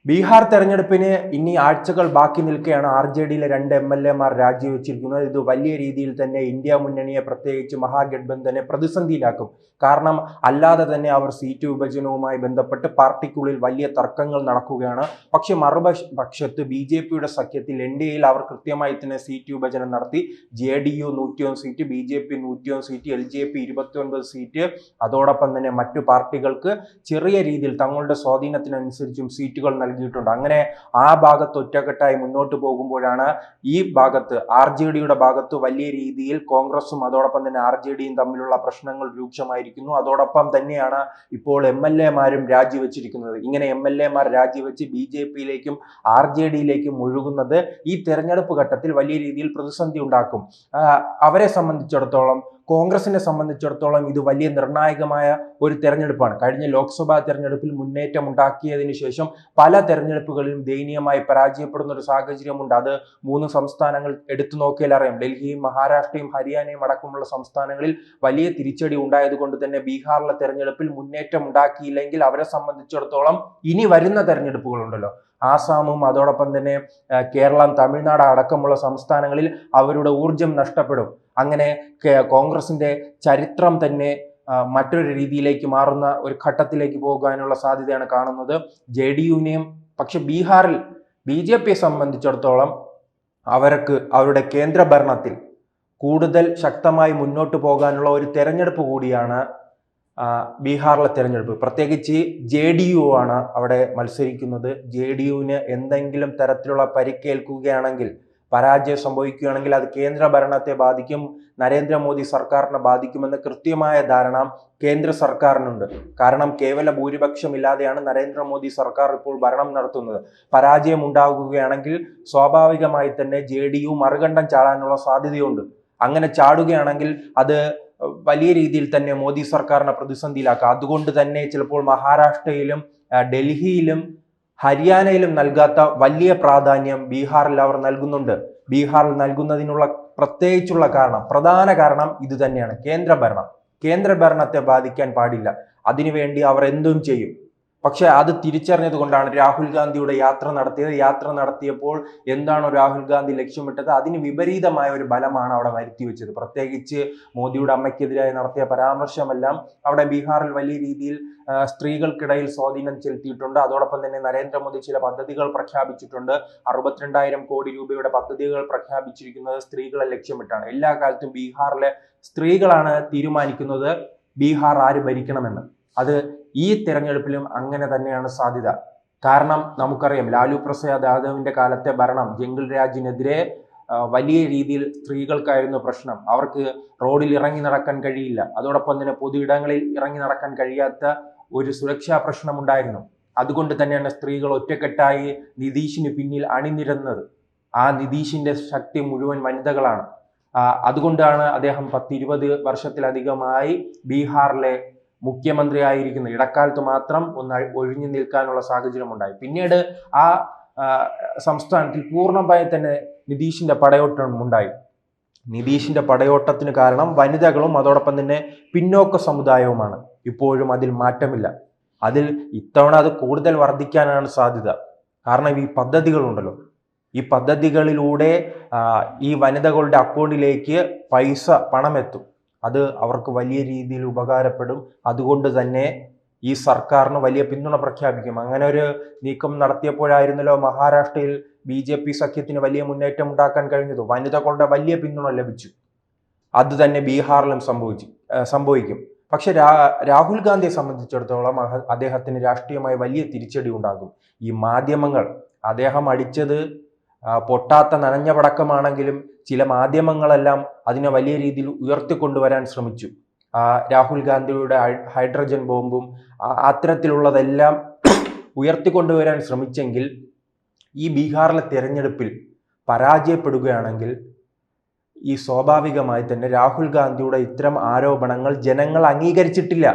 ബീഹാർ തെരഞ്ഞെടുപ്പിന് ഇനി ആഴ്ചകൾ ബാക്കി നിൽക്കെയാണ് RJDയിലെ 2 MLAമാർ രാജിവെച്ചിരിക്കുന്നത്. ഇത് വലിയ രീതിയിൽ തന്നെ ഇന്ത്യ മുന്നണിയെ, പ്രത്യേകിച്ച് മഹാഗഠബന്ധനെ പ്രതിസന്ധിയിലാക്കും. കാരണം അല്ലാതെ തന്നെ അവർ സീറ്റ് വിഭജനവുമായി ബന്ധപ്പെട്ട് പാർട്ടിക്കുള്ളിൽ വലിയ തർക്കങ്ങൾ നടക്കുകയാണ്. പക്ഷെ മറുപക്ഷത്ത് BJPയുടെ സഖ്യത്തിൽ NDAയിൽ അവർ കൃത്യമായി തന്നെ സീറ്റ് വിഭജനം നടത്തി. JDU 101 seat, BJP 101 seat, LJP 29 seat, അതോടൊപ്പം തന്നെ മറ്റു പാർട്ടികൾക്ക് ചെറിയ രീതിയിൽ തങ്ങളുടെ സ്വാധീനത്തിനനുസരിച്ചും സീറ്റുകൾ നൽകിയിട്ടുണ്ട്. അങ്ങനെ ആ ഭാഗത്ത് ഒറ്റക്കെട്ടായി മുന്നോട്ട് പോകുമ്പോഴാണ് ഈ ഭാഗത്ത് RJDയുടെ ഭാഗത്ത് വലിയ രീതിയിൽ കോൺഗ്രസും അതോടൊപ്പം തന്നെ RJDയും തമ്മിലുള്ള പ്രശ്നങ്ങൾ രൂക്ഷമായിരിക്കുന്നു. അതോടൊപ്പം തന്നെയാണ് ഇപ്പോൾ MLAമാരും രാജിവെച്ചിരിക്കുന്നത്. ഇങ്ങനെ MLAമാർ രാജിവെച്ച് BJPയിലേക്കും RJDയിലേക്കും ഒഴുകുന്നത് ഈ തെരഞ്ഞെടുപ്പ് ഘട്ടത്തിൽ വലിയ രീതിയിൽ പ്രതിസന്ധി ഉണ്ടാക്കും. അവരെ സംബന്ധിച്ചിടത്തോളം, കോൺഗ്രസിനെ സംബന്ധിച്ചിടത്തോളം ഇത് വലിയ നിർണായകമായ ഒരു തെരഞ്ഞെടുപ്പാണ്. കഴിഞ്ഞ ലോക്സഭാ തെരഞ്ഞെടുപ്പിൽ മുന്നേറ്റം ഉണ്ടാക്കിയതിനു ശേഷം പല തെരഞ്ഞെടുപ്പുകളിലും ദയനീയമായി പരാജയപ്പെടുന്ന ഒരു സാഹചര്യമുണ്ട്. അത് 3 സംസ്ഥാനങ്ങൾ എടുത്തു നോക്കിയാൽ അറിയാം. ഡൽഹിയും മഹാരാഷ്ട്രയും ഹരിയാനയും അടക്കമുള്ള സംസ്ഥാനങ്ങളിൽ വലിയ തിരിച്ചടി ഉണ്ടായതുകൊണ്ട് തന്നെ ബീഹാറിലെ തെരഞ്ഞെടുപ്പിൽ മുന്നേറ്റം ഉണ്ടാക്കിയില്ലെങ്കിൽ അവരെ സംബന്ധിച്ചിടത്തോളം ഇനി വരുന്ന തെരഞ്ഞെടുപ്പുകളുണ്ടല്ലോ, ആസാമും അതോടൊപ്പം തന്നെ കേരളം, തമിഴ്നാട് അടക്കമുള്ള സംസ്ഥാനങ്ങളിൽ അവരുടെ ഊർജം നഷ്ടപ്പെടും. അങ്ങനെ കോൺഗ്രസിന്റെ ചരിത്രം തന്നെ മറ്റൊരു രീതിയിലേക്ക് മാറുന്ന ഒരു ഘട്ടത്തിലേക്ക് പോകാനുള്ള സാധ്യതയാണ് കാണുന്നത്. JDUവിനെയും. പക്ഷെ ബീഹാറിൽ BJPയെ സംബന്ധിച്ചിടത്തോളം അവർക്ക് അവരുടെ കേന്ദ്ര ഭരണത്തിൽ കൂടുതൽ ശക്തമായി മുന്നോട്ട് പോകാനുള്ള ഒരു തെരഞ്ഞെടുപ്പ് കൂടിയാണ് ബീഹാറിലെ തെരഞ്ഞെടുപ്പ്. പ്രത്യേകിച്ച് JDU ആണ് അവിടെ മത്സരിക്കുന്നത്. JDUവിന് എന്തെങ്കിലും തരത്തിലുള്ള പരിക്കേൽക്കുകയാണെങ്കിൽ, പരാജയം സംഭവിക്കുകയാണെങ്കിൽ അത് കേന്ദ്ര ഭരണത്തെ ബാധിക്കും, നരേന്ദ്രമോദി സർക്കാരിനെ ബാധിക്കുമെന്ന് കൃത്യമായ ധാരണ കേന്ദ്ര സർക്കാരിനുണ്ട്. കാരണം കേവല ഭൂരിപക്ഷം ഇല്ലാതെയാണ് നരേന്ദ്രമോദി സർക്കാർ ഇപ്പോൾ ഭരണം നടത്തുന്നത്. പരാജയം ഉണ്ടാകുകയാണെങ്കിൽ സ്വാഭാവികമായി തന്നെ JDU മറുകണ്ഠം ചാടാനുള്ള സാധ്യതയുണ്ട്. അങ്ങനെ ചാടുകയാണെങ്കിൽ അത് വലിയ രീതിയിൽ തന്നെ മോദി സർക്കാരിനെ പ്രതിസന്ധിയിലാക്കുക. അതുകൊണ്ട് തന്നെ ചിലപ്പോൾ മഹാരാഷ്ട്രയിലും ഡൽഹിയിലും ഹരിയാനയിലും നൽകാത്ത വലിയ പ്രാധാന്യം ബീഹാറിൽ അവർ നൽകുന്നുണ്ട്. ബീഹാറിൽ നൽകുന്നതിനുള്ള പ്രത്യേകിച്ചുള്ള പ്രധാന കാരണം ഇത് തന്നെയാണ്. കേന്ദ്ര ഭരണത്തെ ബാധിക്കാൻ പാടില്ല. അതിനുവേണ്ടി അവർ എന്തും ചെയ്യും. പക്ഷെ അത് തിരിച്ചറിഞ്ഞത് കൊണ്ടാണ് രാഹുൽ ഗാന്ധിയുടെ യാത്ര നടത്തിയത്. യാത്ര നടത്തിയപ്പോൾ എന്താണോ രാഹുൽ ഗാന്ധി ലക്ഷ്യമിട്ടത് അതിന് വിപരീതമായ ഒരു ബലമാണ് അവിടെ വരുത്തിവെച്ചത്. പ്രത്യേകിച്ച് മോദിയുടെ അമ്മയ്ക്കെതിരായി നടത്തിയ പരാമർശമെല്ലാം അവിടെ ബീഹാറിൽ വലിയ രീതിയിൽ സ്ത്രീകൾക്കിടയിൽ സ്വാധീനം ചെലുത്തിയിട്ടുണ്ട്. അതോടൊപ്പം തന്നെ നരേന്ദ്രമോദി ചില പദ്ധതികൾ പ്രഖ്യാപിച്ചിട്ടുണ്ട്. 62,000 കോടി രൂപയുടെ പദ്ധതികൾ പ്രഖ്യാപിച്ചിരിക്കുന്നത് സ്ത്രീകളെ ലക്ഷ്യമിട്ടാണ്. എല്ലാ കാലത്തും ബീഹാറിലെ സ്ത്രീകളാണ് തീരുമാനിക്കുന്നത് ബീഹാർ ആര് ഭരിക്കണമെന്ന്. അത് ഈ തെരഞ്ഞെടുപ്പിലും അങ്ങനെ തന്നെയാണ് സാധ്യത. കാരണം നമുക്കറിയാം, ലാലു പ്രസാദ് യാദവിന്റെ കാലത്തെ ഭരണം ജംഗിൾ രാജിനെതിരെ വലിയ രീതിയിൽ സ്ത്രീകൾക്കായിരുന്നു പ്രശ്നം. അവർക്ക് റോഡിൽ ഇറങ്ങി നടക്കാൻ കഴിയില്ല. അതോടൊപ്പം തന്നെ പൊതു ഇടങ്ങളിൽ ഇറങ്ങി നടക്കാൻ കഴിയാത്ത ഒരു സുരക്ഷാ പ്രശ്നം ഉണ്ടായിരുന്നു. അതുകൊണ്ട് തന്നെയാണ് സ്ത്രീകൾ ഒറ്റക്കെട്ടായി നിതീഷിന് പിന്നിൽ അണിനിരന്നത്. ആ നിതീഷിന്റെ ശക്തി മുഴുവൻ വനിതകളാണ്. അതുകൊണ്ടാണ് അദ്ദേഹം 10-20 വർഷത്തിലധികമായി ബീഹാറിലെ മുഖ്യമന്ത്രി ആയിരിക്കുന്നത്. ഇടക്കാലത്ത് മാത്രം ഒന്ന് ഒഴിഞ്ഞു നിൽക്കാനുള്ള സാഹചര്യം ഉണ്ടായി. പിന്നീട് ആ സംസ്ഥാനത്തിൽ പൂർണ്ണമായി തന്നെ നിതീഷിന്റെ പടയോട്ടം ഉണ്ടായി. നിതീഷിന്റെ പടയോട്ടത്തിന് കാരണം വനിതകളും അതോടൊപ്പം തന്നെ പിന്നോക്ക സമുദായവുമാണ്. ഇപ്പോഴും അതിൽ മാറ്റമില്ല. അതിൽ ഇത്തവണ അത് കൂടുതൽ വർദ്ധിക്കാനാണ് സാധ്യത. കാരണം ഈ പദ്ധതികളുണ്ടല്ലോ, ഈ പദ്ധതികളിലൂടെ ഈ വനിതകളുടെ അക്കൗണ്ടിലേക്ക് പണം എത്തും. അത് അവർക്ക് വലിയ രീതിയിൽ ഉപകാരപ്പെടും. അതുകൊണ്ട് തന്നെ ഈ സർക്കാരിന് വലിയ പിന്തുണ പ്രഖ്യാപിക്കും. അങ്ങനെ ഒരു നീക്കം നടത്തിയപ്പോഴായിരുന്നല്ലോ മഹാരാഷ്ട്രയിൽ BJP സഖ്യത്തിന് വലിയ മുന്നേറ്റം ഉണ്ടാക്കാൻ കഴിഞ്ഞത്. വനിതകളുടെ വലിയ പിന്തുണ ലഭിച്ചു. അത് തന്നെ ബീഹാറിലും സംഭവിക്കും. പക്ഷെ രാഹുൽ ഗാന്ധിയെ സംബന്ധിച്ചിടത്തോളം അദ്ദേഹത്തിന് രാഷ്ട്രീയമായി വലിയ തിരിച്ചടി ഉണ്ടാകും. ഈ മാധ്യമങ്ങൾ, അദ്ദേഹം അടിച്ചത് പൊട്ടാത്ത നനഞ്ഞ പടക്കമാണെങ്കിലും ചില മാധ്യമങ്ങളെല്ലാം അതിനെ വലിയ രീതിയിൽ ഉയർത്തിക്കൊണ്ടുവരാൻ ശ്രമിച്ചു. രാഹുൽ ഗാന്ധിയുടെ ഹൈഡ്രജൻ ബോംബും അത്തരത്തിലുള്ളതെല്ലാം ഉയർത്തിക്കൊണ്ടുവരാൻ ശ്രമിച്ചെങ്കിൽ ഈ ബീഹാറിലെ തെരഞ്ഞെടുപ്പിൽ പരാജയപ്പെടുകയാണെങ്കിൽ ഈ സ്വാഭാവികമായി തന്നെ രാഹുൽ ഗാന്ധിയുടെ ഇത്തരം ആരോപണങ്ങൾ ജനങ്ങൾ അംഗീകരിച്ചിട്ടില്ല.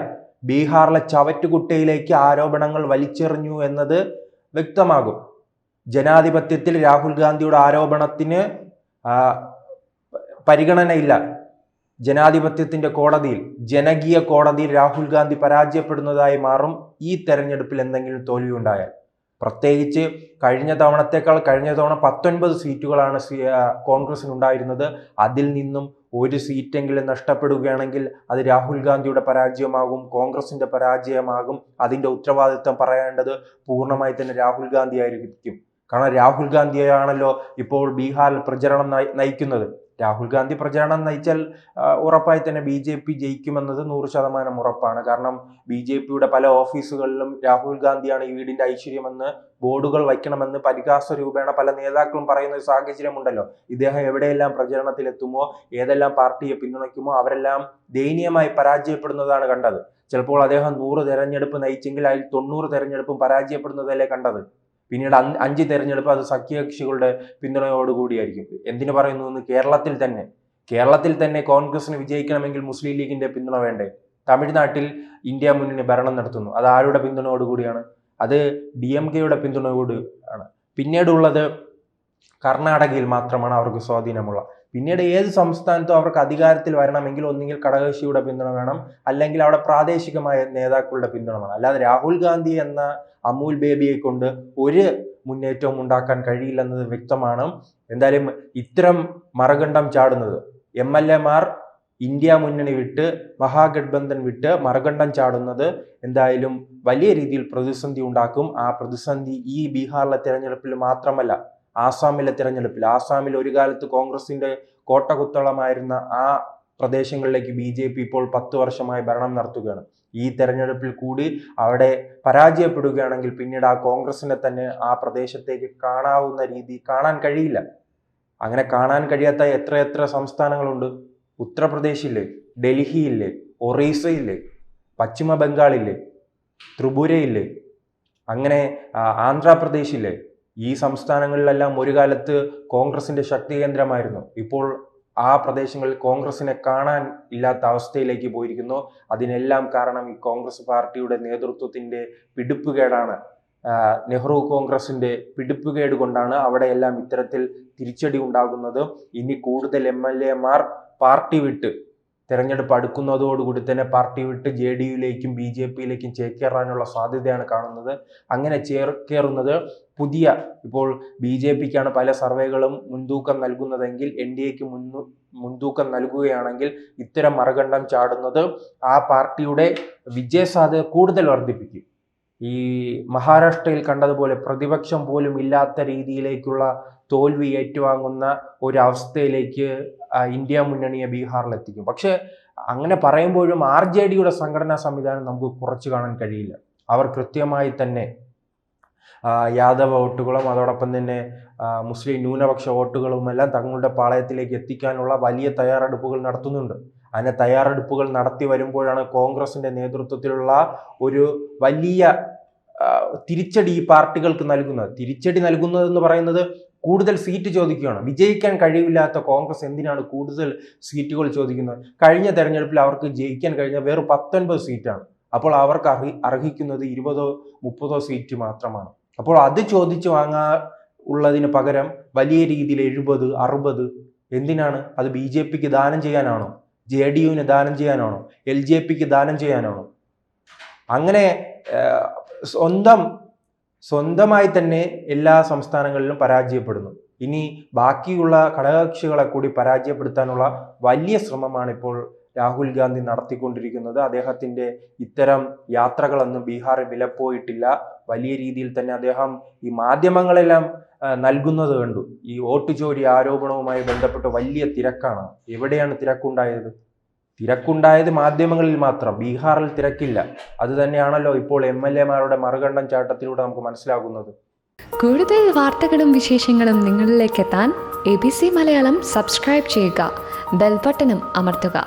ബീഹാറിലെ ചവറ്റുകുട്ടയിലേക്ക് ആരോപണങ്ങൾ വലിച്ചെറിഞ്ഞു എന്നത് വ്യക്തമാകും. ജനാധിപത്യത്തിൽ രാഹുൽ ഗാന്ധിയുടെ ആരോപണത്തിന് പരിഗണനയില്ല. ജനാധിപത്യത്തിന്റെ കോടതിയിൽ, ജനകീയ കോടതിയിൽ രാഹുൽ ഗാന്ധി പരാജയപ്പെടുന്നതായി മാറും ഈ തെരഞ്ഞെടുപ്പിൽ എന്തെങ്കിലും തോൽവി ഉണ്ടായാൽ. പ്രത്യേകിച്ച് കഴിഞ്ഞ തവണ 19 സീറ്റുകളാണ് കോൺഗ്രസിനുണ്ടായിരുന്നത്. അതിൽ നിന്നും ഒരു സീറ്റെങ്കിലും നഷ്ടപ്പെടുകയാണെങ്കിൽ അത് രാഹുൽ ഗാന്ധിയുടെ പരാജയമാകും, കോൺഗ്രസിന്റെ പരാജയമാകും. അതിന്റെ ഉത്തരവാദിത്വം പറയേണ്ടത് പൂർണ്ണമായി തന്നെ രാഹുൽ ഗാന്ധി ആയിരിക്കും. കാരണം രാഹുൽ ഗാന്ധിയാണല്ലോ ഇപ്പോൾ ബീഹാറിൽ പ്രചരണം നയിക്കുന്നത്. രാഹുൽ ഗാന്ധി പ്രചാരണം നയിച്ചാൽ ഉറപ്പായി തന്നെ BJP ജയിക്കുമെന്നത് 100% ഉറപ്പാണ്. കാരണം BJPയുടെ പല ഓഫീസുകളിലും രാഹുൽ ഗാന്ധിയാണ് ഈ വീടിന്റെ ഐശ്വര്യമെന്ന് ബോർഡുകൾ വയ്ക്കണമെന്ന് പരിഹാസ രൂപേണ പല നേതാക്കളും പറയുന്ന ഒരു സാഹചര്യമുണ്ടല്ലോ. ഇദ്ദേഹം എവിടെയെല്ലാം പ്രചരണത്തിലെത്തുമോ, ഏതെല്ലാം പാർട്ടിയെ പിന്തുണയ്ക്കുമോ അവരെല്ലാം ദയനീയമായി പരാജയപ്പെടുന്നതാണ് കണ്ടത്. ചിലപ്പോൾ അദ്ദേഹം 100 തെരഞ്ഞെടുപ്പ് നയിച്ചെങ്കിൽ അതിൽ 90 തെരഞ്ഞെടുപ്പും പരാജയപ്പെടുന്നതല്ലേ കണ്ടത്. പിന്നീട് 5 തെരഞ്ഞെടുപ്പ് അത് സഖ്യകക്ഷികളുടെ പിന്തുണയോടുകൂടിയായിരിക്കും. എന്തിനു പറയുന്നു എന്ന് കേരളത്തിൽ തന്നെ കോൺഗ്രസിന് വിജയിക്കണമെങ്കിൽ മുസ്ലിം ലീഗിന്റെ പിന്തുണ വേണ്ടേ? തമിഴ്നാട്ടിൽ ഇന്ത്യ മുന്നണി ഭരണം നടത്തുന്നു, അത് ആരുടെ പിന്തുണയോടുകൂടിയാണ്? അത് DMKയുടെ പിന്തുണയോട് ആണ്. പിന്നീടുള്ളത് കർണാടകയിൽ മാത്രമാണ് അവർക്ക് സ്വാധീനമുള്ള. പിന്നീട് ഏത് സംസ്ഥാനത്തും അവർക്ക് അധികാരത്തിൽ വരണമെങ്കിൽ ഒന്നുകിൽ ഘടകകക്ഷിയുടെ പിന്തുണ വേണം, അല്ലെങ്കിൽ അവിടെ പ്രാദേശികമായ നേതാക്കളുടെ പിന്തുണ വേണം. അല്ലാതെ രാഹുൽ ഗാന്ധി എന്ന അമൂൽ ബേബിയെ കൊണ്ട് ഒരു മുന്നേറ്റവും ഉണ്ടാക്കാൻ കഴിയില്ലെന്നത് വ്യക്തമാണ്. എന്തായാലും ഇത്തരം മറുകണ്ഠം ചാടുന്നത് MLA-മാർ ഇന്ത്യ മുന്നണി വിട്ട് മഹാഗഠബന്ധൻ വിട്ട് മറുകണ്ഠം ചാടുന്നത് എന്തായാലും വലിയ രീതിയിൽ പ്രതിസന്ധി ഉണ്ടാക്കും. ആ പ്രതിസന്ധി ഈ ബീഹാറിലെ തെരഞ്ഞെടുപ്പിൽ മാത്രമല്ല, ആസാമിൽ ഒരു കാലത്ത് കോൺഗ്രസിന്റെ കോട്ടകുത്തളമായിരുന്ന ആ പ്രദേശങ്ങളിലേക്ക് BJP ഇപ്പോൾ 10 വർഷമായി ഭരണം നടത്തുകയാണ്. ഈ തെരഞ്ഞെടുപ്പിൽ കൂടി അവിടെ പരാജയപ്പെടുകയാണെങ്കിൽ പിന്നീട് ആ കോൺഗ്രസിനെ തന്നെ ആ പ്രദേശത്തേക്ക് കാണാൻ കഴിയില്ല. അങ്ങനെ കാണാൻ കഴിയാത്ത എത്ര സംസ്ഥാനങ്ങളുണ്ട്? ഉത്തർപ്രദേശില്ലേ, ഡൽഹിയില്ലേ, ഒറീസയില്ലേ, പശ്ചിമ ബംഗാളില്ലേ, ത്രിപുരയില്ലേ, അങ്ങനെ ആന്ധ്രാപ്രദേശില്ലേ. ഈ സംസ്ഥാനങ്ങളിലെല്ലാം ഒരു കാലത്ത് കോൺഗ്രസിന്റെ ശക്തി കേന്ദ്രമായിരുന്നു. ഇപ്പോൾ ആ പ്രദേശങ്ങളിൽ കോൺഗ്രസിനെ കാണാൻ ഇല്ലാത്ത അവസ്ഥയിലേക്ക് പോയിരിക്കുന്നു. അതിനെല്ലാം കാരണം ഈ കോൺഗ്രസ് പാർട്ടിയുടെ നേതൃത്വത്തിന്റെ പിടിപ്പുകേടാണ്. നെഹ്റു കോൺഗ്രസിന്റെ പിടിപ്പുകേട് കൊണ്ടാണ് അവിടെയെല്ലാം ഇത്തരത്തിൽ തിരിച്ചടി ഉണ്ടാകുന്നത്. ഇനി കൂടുതൽ MLA-മാർ പാർട്ടി വിട്ട് തെരഞ്ഞെടുപ്പ് അടുക്കുന്നതോടുകൂടി തന്നെ പാർട്ടി വിട്ട് JDU-യിലേക്കും BJP-യിലേക്കും ചേക്കേറാനുള്ള സാധ്യതയാണ് കാണുന്നത്. അങ്ങനെ ചേക്കേറുന്നത് ഇപ്പോൾ BJP-ക്കാണ് പല സർവേകളും മുൻതൂക്കം നൽകുന്നതെങ്കിൽ NDA-ക്ക് മുൻതൂക്കം നൽകുകയാണെങ്കിൽ ഇത്തരം മറുകണ്ഠം ചാടുന്നത് ആ പാർട്ടിയുടെ വിജയസാധ്യത കൂടുതൽ വർദ്ധിപ്പിക്കും. ഈ മഹാരാഷ്ട്രയിൽ കണ്ടതുപോലെ പ്രതിപക്ഷം പോലും ഇല്ലാത്ത രീതിയിലേക്കുള്ള തോൽവി ഏറ്റുവാങ്ങുന്ന ഒരവസ്ഥയിലേക്ക് ഇന്ത്യ മുന്നണിയെ ബീഹാറിലെത്തിക്കും. പക്ഷെ അങ്ങനെ പറയുമ്പോഴും RJD-യുടെ സംഘടനാ സംവിധാനം നമുക്ക് കുറച്ച് കാണാൻ കഴിയില്ല. അവർ കൃത്യമായി തന്നെ യാദവ വോട്ടുകളും അതോടൊപ്പം തന്നെ മുസ്ലിം ന്യൂനപക്ഷ വോട്ടുകളുമെല്ലാം തങ്ങളുടെ പാളയത്തിലേക്ക് എത്തിക്കാനുള്ള വലിയ തയ്യാറെടുപ്പുകൾ നടത്തുന്നുണ്ട്. അങ്ങനെ തയ്യാറെടുപ്പുകൾ നടത്തി വരുമ്പോഴാണ് കോൺഗ്രസിന്റെ നേതൃത്വത്തിലുള്ള ഒരു വലിയ തിരിച്ചടി ഈ പാർട്ടികൾക്ക് നൽകുന്നതെന്ന് പറയുന്നത് കൂടുതൽ സീറ്റ് ചോദിക്കുകയാണ്. വിജയിക്കാൻ കഴിവില്ലാത്ത കോൺഗ്രസ് എന്തിനാണ് കൂടുതൽ സീറ്റുകൾ ചോദിക്കുന്നത്? കഴിഞ്ഞ തെരഞ്ഞെടുപ്പിൽ അവർക്ക് ജയിക്കാൻ കഴിഞ്ഞ വെറും 19 സീറ്റാണ്. അപ്പോൾ അവർക്ക് അർഹിക്കുന്നത് 20-30 സീറ്റ് മാത്രമാണ്. അപ്പോൾ അത് ചോദിച്ചു ഉള്ളതിന് പകരം വലിയ രീതിയിൽ 70-60 എന്തിനാണ്? അത് BJP-ക്ക് ദാനം ചെയ്യാനാണോ? JDU-ന് ദാനം ചെയ്യാനാണോ? LJP-ക്ക് ദാനം ചെയ്യാനാണോ? അങ്ങനെ സ്വന്തമായി തന്നെ എല്ലാ സംസ്ഥാനങ്ങളിലും പരാജയപ്പെടുന്നു. ഇനി ബാക്കിയുള്ള ഘടകകക്ഷികളെ കൂടി പരാജയപ്പെടുത്താനുള്ള വലിയ ശ്രമമാണ് ഇപ്പോൾ രാഹുൽ ഗാന്ധി നടത്തിക്കൊണ്ടിരിക്കുന്നത്. അദ്ദേഹത്തിന്റെ ഇത്തരം യാത്രകളൊന്നും ബീഹാറിൽ വിലപ്പോയിട്ടില്ല. വലിയ രീതിയിൽ തന്നെ അദ്ദേഹം ഈ മാധ്യമങ്ങളെല്ലാം നൽകുന്നത് കണ്ടു. ഈ വോട്ട് ചോരി ആരോപണവുമായി ബന്ധപ്പെട്ട് വലിയ തിരക്കാണ്. എവിടെയാണ് തിരക്കുണ്ടായത്? മാധ്യമങ്ങളിൽ മാത്രം. ബീഹാറിൽ തിരക്കില്ല. അത് തന്നെയാണല്ലോ ഇപ്പോൾ MLA-മാരുടെ മറുകണ്ഠം ചാട്ടത്തിലൂടെ നമുക്ക് മനസ്സിലാകുന്നത്. കൂടുതൽ വാർത്തകളും വിശേഷങ്ങളും നിങ്ങളിലേക്ക് എത്താൻ ABC മലയാളം സബ്സ്ക്രൈബ് ചെയ്യുക, ബെൽ ബട്ടണും അമർത്തുക.